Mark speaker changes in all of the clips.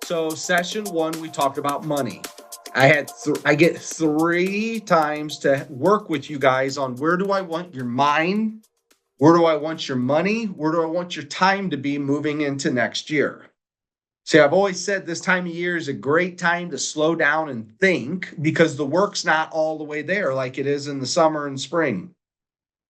Speaker 1: So session one, we talked about money. I get 3 times to work with you guys on where do I want your mind, where do I want your money, where do I want your time to be moving into next year. See, I've always said this time of year is a great time to slow down and think because the work's not all the way there like it is in the summer and spring.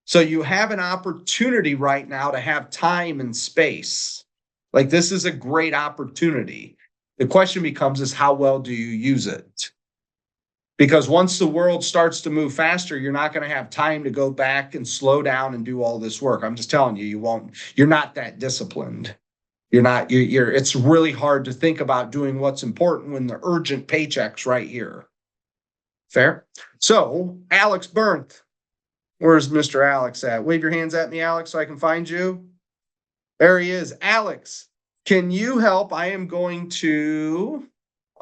Speaker 1: So you have an opportunity right now to have time and space. Like this is a great opportunity. The question becomes is how well do you use it? Because once the world starts to move faster, you're not going to have time to go back and slow down and do all this work. I'm just telling you, you won't, you're not that disciplined. It's really hard to think about doing what's important when the urgent paycheck's right here. Fair? So, Alex Bernth, where's Mr. Alex at? Wave your hands at me, Alex, so I can find you. There he is. Alex, can you help? I am going to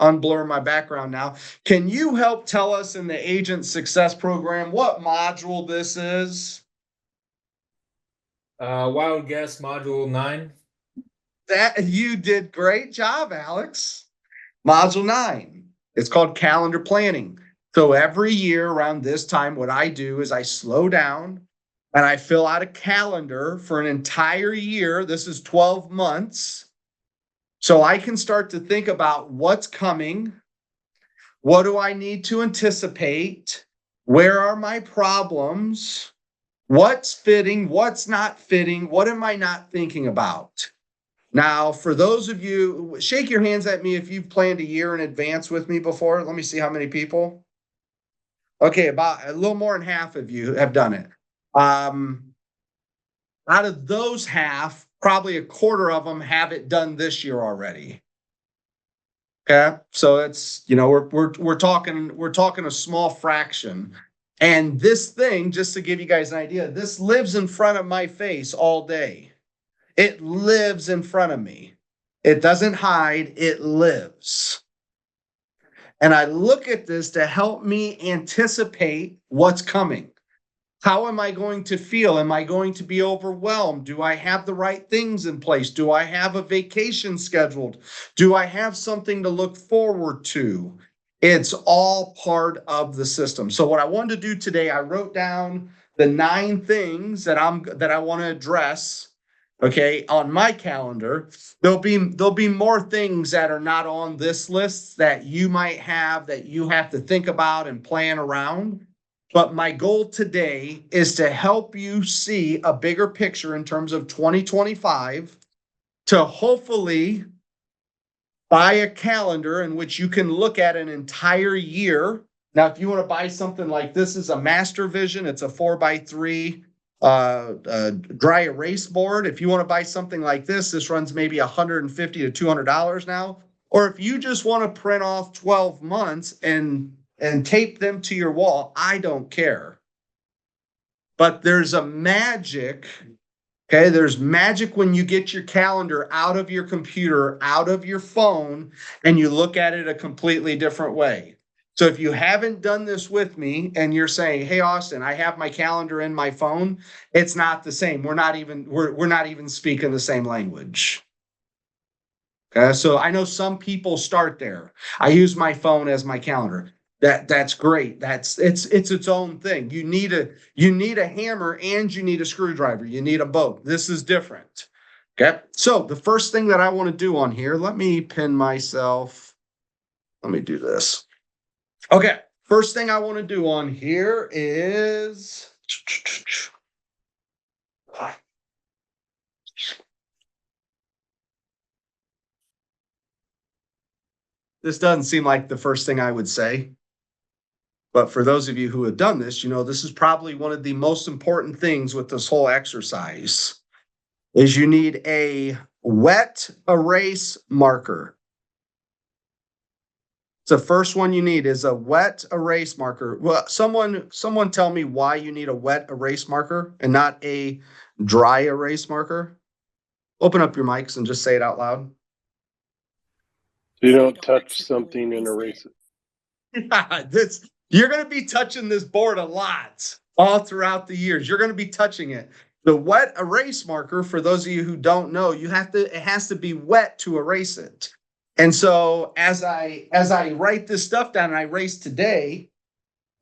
Speaker 1: unblur my background now. Can you help tell us in the Agent Success Program what module this is?
Speaker 2: Wild guess module 9.
Speaker 1: That you did great job, Alex. Module 9. It's called calendar planning. So every year around this time, what I do is I slow down and I fill out a calendar for an entire year. This is 12 months. So I can start to think about what's coming. What do I need to anticipate? Where are my problems? What's fitting? What's not fitting? What am I not thinking about? Now, for those of you, shake your hands at me if you've planned a year in advance with me before. Let me see how many people. Okay, about a little more than half of you have done it. Out of those half, probably a quarter of them have it done this year already. Okay, so it's we're talking a small fraction. And this thing, just to give you guys an idea, this lives in front of my face all day. It lives in front of me. It doesn't hide, it lives. And I look at this to help me anticipate what's coming. How am I going to feel? Am I going to be overwhelmed? Do I have the right things in place? Do I have a vacation scheduled? Do I have something to look forward to? It's all part of the system. So what I wanted to do today, I wrote down the 9 things that I want to address. Okay, on my calendar, there'll be more things that are not on this list that you might have that you have to think about and plan around. But my goal today is to help you see a bigger picture in terms of 2025 to hopefully buy a calendar in which you can look at an entire year. Now, if you want to buy something like this is a Master Vision, it's a 4x3 dry erase board. If you want to buy something like this runs maybe $150 to $200 now. Or if you just want to print off 12 months and tape them to your wall, I don't care. But there's a magic, okay? There's magic when you get your calendar out of your computer, out of your phone, and you look at it a completely different way. So if you haven't done this with me and you're saying, hey, Austin, I have my calendar in my phone, it's not the same. We're not even speaking the same language. Okay, so I know some people start there. I use my phone as my calendar. That's great. It's its own thing. You need a hammer and you need a screwdriver. You need a boat. This is different. Okay. So the first thing that I want to do on here, let me pin myself. Let me do this. Okay. First thing I want to do on here is this doesn't seem like the first thing I would say. But for those of you who have done this, this is probably one of the most important things with this whole exercise is you need a wet erase marker. The first one you need is a wet erase marker. Well, someone tell me why you need a wet erase marker and not a dry erase marker. Open up your mics and just say it out loud.
Speaker 3: You don't touch something and erase it.
Speaker 1: Yeah, you're going to be touching this board a lot all throughout the years. You're going to be touching it. The wet erase marker, for those of you who don't know, it has to be wet to erase it. And so as I write this stuff down and I race today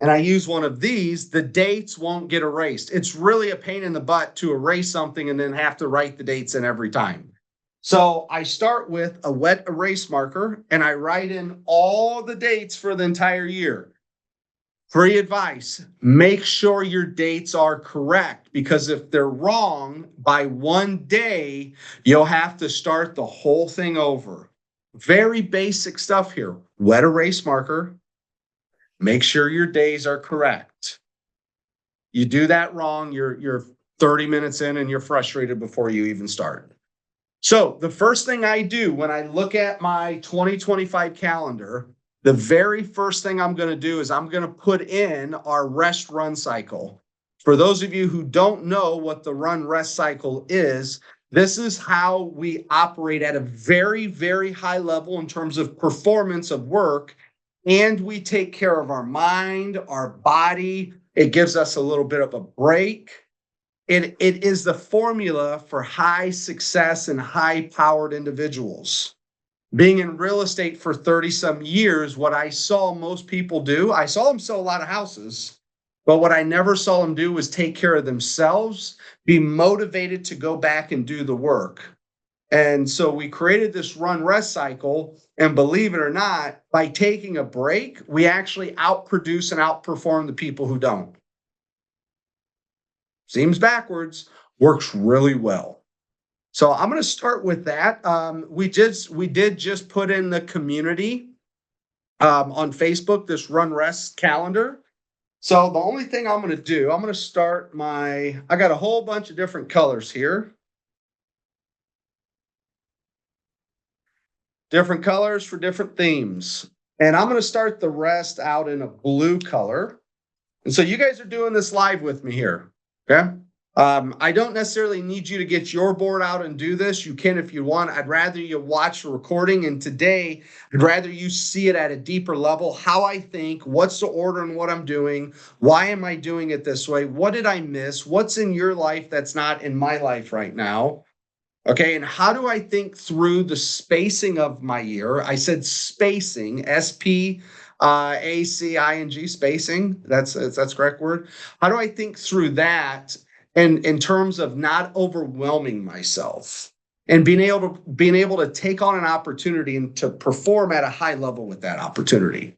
Speaker 1: and I use one of these, the dates won't get erased. It's really a pain in the butt to erase something and then have to write the dates in every time. So I start with a wet erase marker and I write in all the dates for the entire year. Free advice, make sure your dates are correct, because if they're wrong by one day, you'll have to start the whole thing over. Very basic stuff here. Wet erase marker, make sure your days are correct. You do that wrong, you're 30 minutes in and you're frustrated before you even start. So the first thing I do when I look at my 2025 calendar, the very first thing I'm going to do is I'm going to put in our rest run cycle. For those of you who don't know what the run rest cycle is, this is how we operate at a very, very high level in terms of performance of work. And we take care of our mind, our body. It gives us a little bit of a break. It is the formula for high success and high-powered individuals. Being in real estate for 30-some years, what I saw most people do, I saw them sell a lot of houses, but what I never saw them do was take care of themselves, be motivated to go back and do the work. And so we created this run rest cycle, and believe it or not, by taking a break, we actually outproduce and outperform the people who don't. Seems backwards, works really well. So I'm going to start with that. We did just put in the community on Facebook, this run rest calendar. So the only thing I'm going to do, I'm going to start I got a whole bunch of different colors here. Different colors for different themes. And I'm going to start the rest out in a blue color. And so you guys are doing this live with me here. Okay. I don't necessarily need you to get your board out and do this. You can if you want. I'd rather you watch the recording. And today, I'd rather you see it at a deeper level, how I think, what's the order and what I'm doing. Why am I doing it this way? What did I miss? What's in your life that's not in my life right now? Okay, and how do I think through the spacing of my year? I said spacing, S-P-A-C-I-N-G, spacing. That's the correct word. How do I think through that in terms of not overwhelming myself and being able to take on an opportunity and to perform at a high level with that opportunity?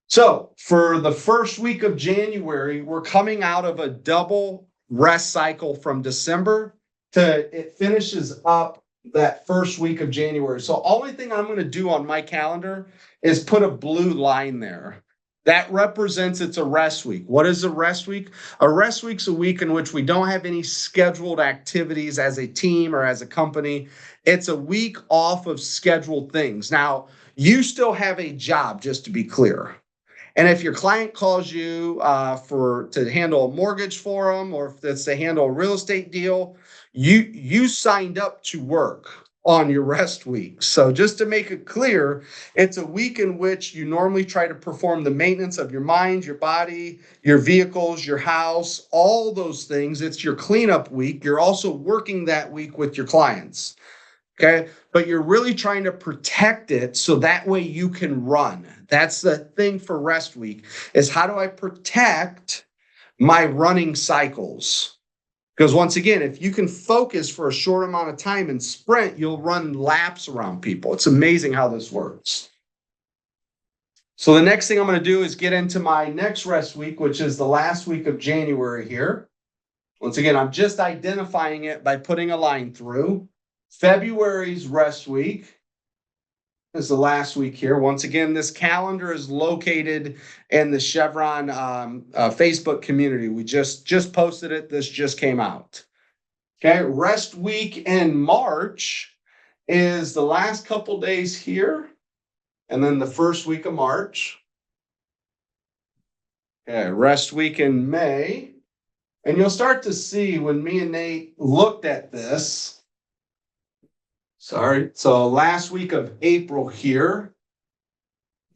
Speaker 1: So for the first week of January, we're coming out of a double rest cycle from December it finishes up that first week of January. So only thing I'm going to do on my calendar is put a blue line there. That represents it's a rest week. What is a rest week? A rest week's a week in which we don't have any scheduled activities as a team or as a company. It's a week off of scheduled things. Now, you still have a job, just to be clear. And if your client calls you to handle a mortgage for them, or if it's to handle a real estate deal, you signed up to work on your rest week. So just to make it clear, it's a week in which you normally try to perform the maintenance of your mind, your body, your vehicles, your house, all those things. It's your cleanup week. You're also working that week with your clients. Okay, but you're really trying to protect it so that way you can run. That's the thing for rest week, is how do I protect my running cycles? Because once again, if you can focus for a short amount of time and sprint, you'll run laps around people. It's amazing how this works. So the next thing I'm going to do is get into my next rest week, which is the last week of January here. Once again, I'm just identifying it by putting a line through. February's rest week is the last week here. Once again, this calendar is located in the Cheviron Facebook community. We just posted it. This just came out. Okay, rest week in March is the last couple days here, and then the first week of March. Okay, rest week in May. And you'll start to see when me and Nate looked at this. So last week of April here,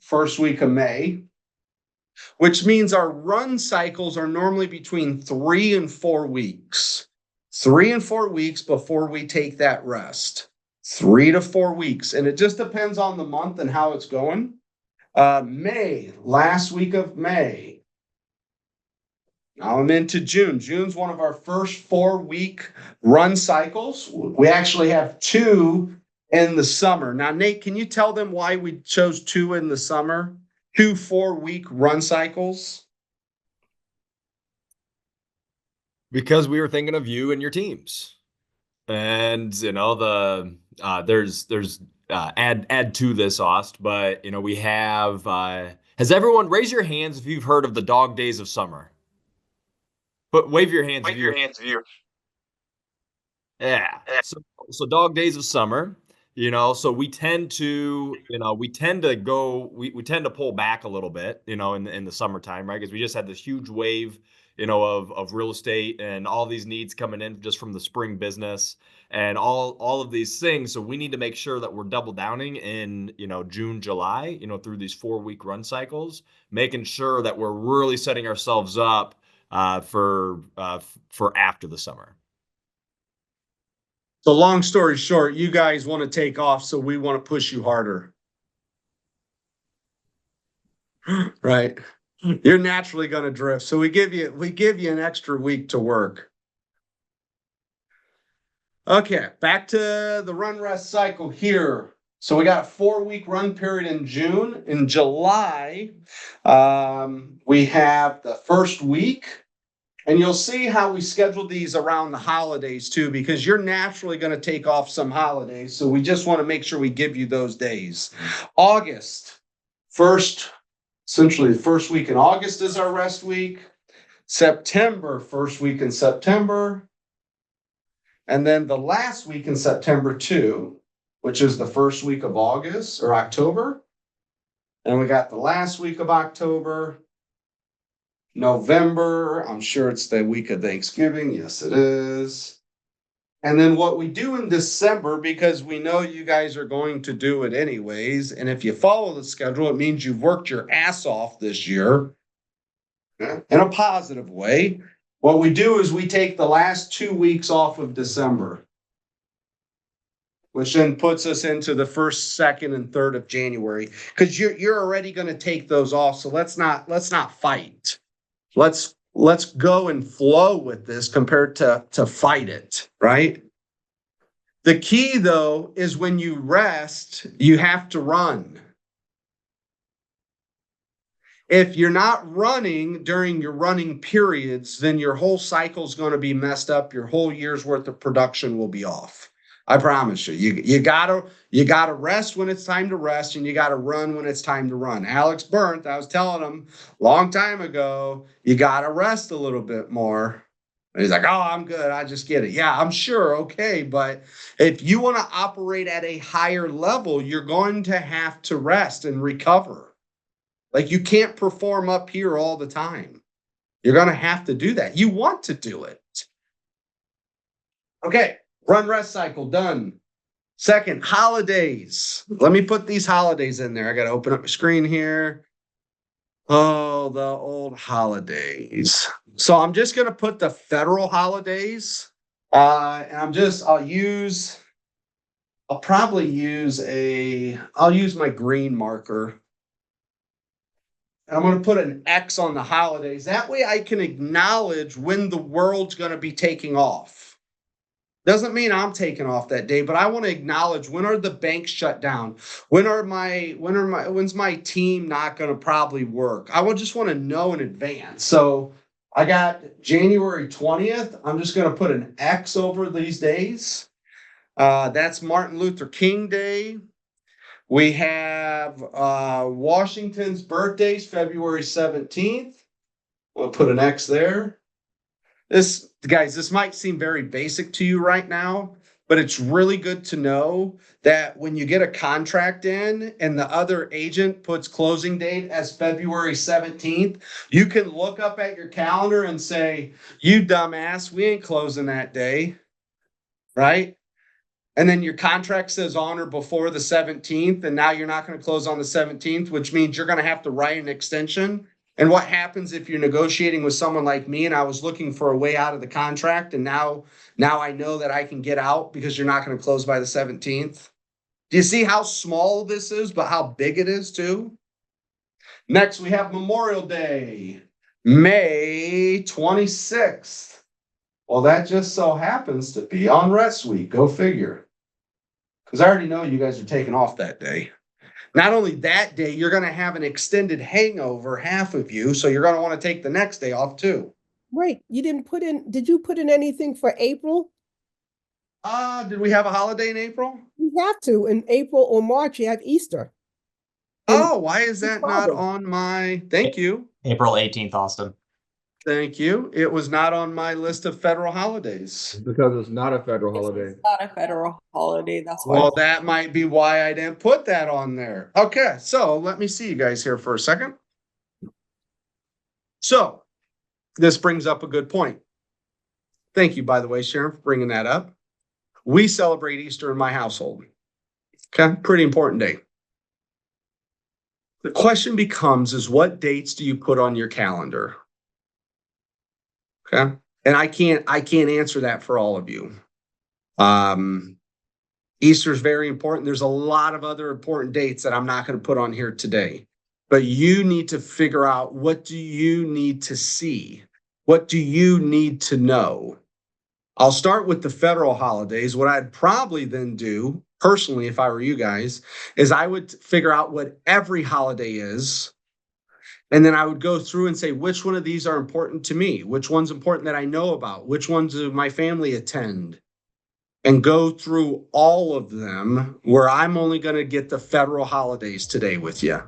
Speaker 1: first week of May, which means our run cycles are normally between 3 and 4 weeks. 3 and 4 weeks before we take that rest. 3 to 4 weeks. And it just depends on the month and how it's going. May, last week of May. Now I'm into June. June's one of our first 4-week run cycles. We actually have 2 in the summer. Now, Nate, can you tell them why we chose 2 in the summer? 2 4-week run cycles?
Speaker 4: Because we were thinking of you and your teams. And there's add to this, Aust, but we have has everyone raise your hands if you've heard of the dog days of summer? But wave your hands if you're yeah. So dog days of summer, so we tend to, we tend to pull back a little bit, in the summertime, right? Because we just had this huge wave, of real estate and all these needs coming in just from the spring business and all of these things. So we need to make sure that we're double downing in, June, July, through these 4-week run cycles, making sure that we're really setting ourselves up for after the summer.
Speaker 1: So long story short, you guys want to take off, so we want to push you harder. Right. You're naturally going to drift. So we give you an extra week to work. Okay, back to the run rest cycle here. So we got a 4-week run period in June. In July, we have the first week. And you'll see how we schedule these around the holidays too, because you're naturally going to take off some holidays. So we just want to make sure we give you those days. August, essentially the first week in August is our rest week. September, first week in September. And then the last week in September too, which is the first week of August or October. And we got the last week of October. November, I'm sure it's the week of Thanksgiving. Yes, it is. And then what we do in December, because we know you guys are going to do it anyways, and if you follow the schedule, it means you've worked your ass off this year in a positive way. What we do is we take the last 2 weeks off of December, which then puts us into the 1st, 2nd, and 3rd of January, because you're already going to take those off. So let's not fight. Let's go and flow with this compared to fight it, right? The key though is when you rest, you have to run. If you're not running during your running periods, then your whole cycle is going to be messed up. Your whole year's worth of production will be off. I promise you. You gotta rest when it's time to rest, and you gotta run when it's time to run. Alex Bernth, I was telling him a long time ago, you gotta rest a little bit more. And he's like, "Oh, I'm good. I just get it." Yeah, I'm sure. Okay, but if you want to operate at a higher level, you're going to have to rest and recover. Like you can't perform up here all the time. You're going to have to do that. You want to do it. Okay. Run rest cycle done. Second, holidays. Let me put these holidays in there. I got to open up my screen here. Oh, the old holidays. So I'm just going to put the federal holidays. And I'll use my green marker. I'm going to put an X on the holidays. That way I can acknowledge when the world's going to be taking off. Doesn't mean I'm taking off that day, but I want to acknowledge when are the banks shut down? When's my team not going to probably work? I just want to know in advance. So I got January 20th. I'm just going to put an X over these days. That's Martin Luther King Day. We have Washington's birthdays, February 17th. We'll put an X there. This might seem very basic to you right now, but it's really good to know that when you get a contract in and the other agent puts closing date as February 17th, you can look up at your calendar and say, "You dumbass, we ain't closing that day," right? And then your contract says on or before the 17th, and now you're not going to close on the 17th, which means you're going to have to write an extension And what happens if you're negotiating with someone like me and I was looking for a way out of the contract and now I know that I can get out because you're not going to close by the 17th? Do you see how small this is, but how big it is too? Next, we have Memorial Day, May 26th. Well, that just so happens to be on rest week. Go figure. Because I already know you guys are taking off that day. Not only that day, you're going to have an extended hangover, half of you, so you're going to want to take the next day off too.
Speaker 5: Wait, you didn't put in, did you put in anything for April?
Speaker 1: Did we have a holiday in April?
Speaker 5: You have to. In April or March, you have Easter. And
Speaker 1: Oh, why is that not on my, thank you.
Speaker 6: April 18th, Austin.
Speaker 1: Thank you. It was not on my list of federal holidays.
Speaker 7: Because it's not a federal holiday.
Speaker 8: It's not a federal holiday, that's why.
Speaker 1: Well, that might be why I didn't put that on there. Okay, so let me see you guys here for a second. So this brings up a good point. Thank you, by the way, Sharon, for bringing that up. We celebrate Easter in my household. Okay, pretty important day. The question becomes is what dates do you put on your calendar? Okay. And I can't answer that for all of you. Easter is very important. There's a lot of other important dates that I'm not going to put on here today, but you need to figure out what do you need to see? What do you need to know? I'll start with the federal holidays. What I'd probably then do personally, if I were you guys, is I would figure out what every holiday is. And then I would go through and say, which one of these are important to me? Which one's important that I know about? Which ones do my family attend? And go through all of them where I'm only going to get the federal holidays today with you.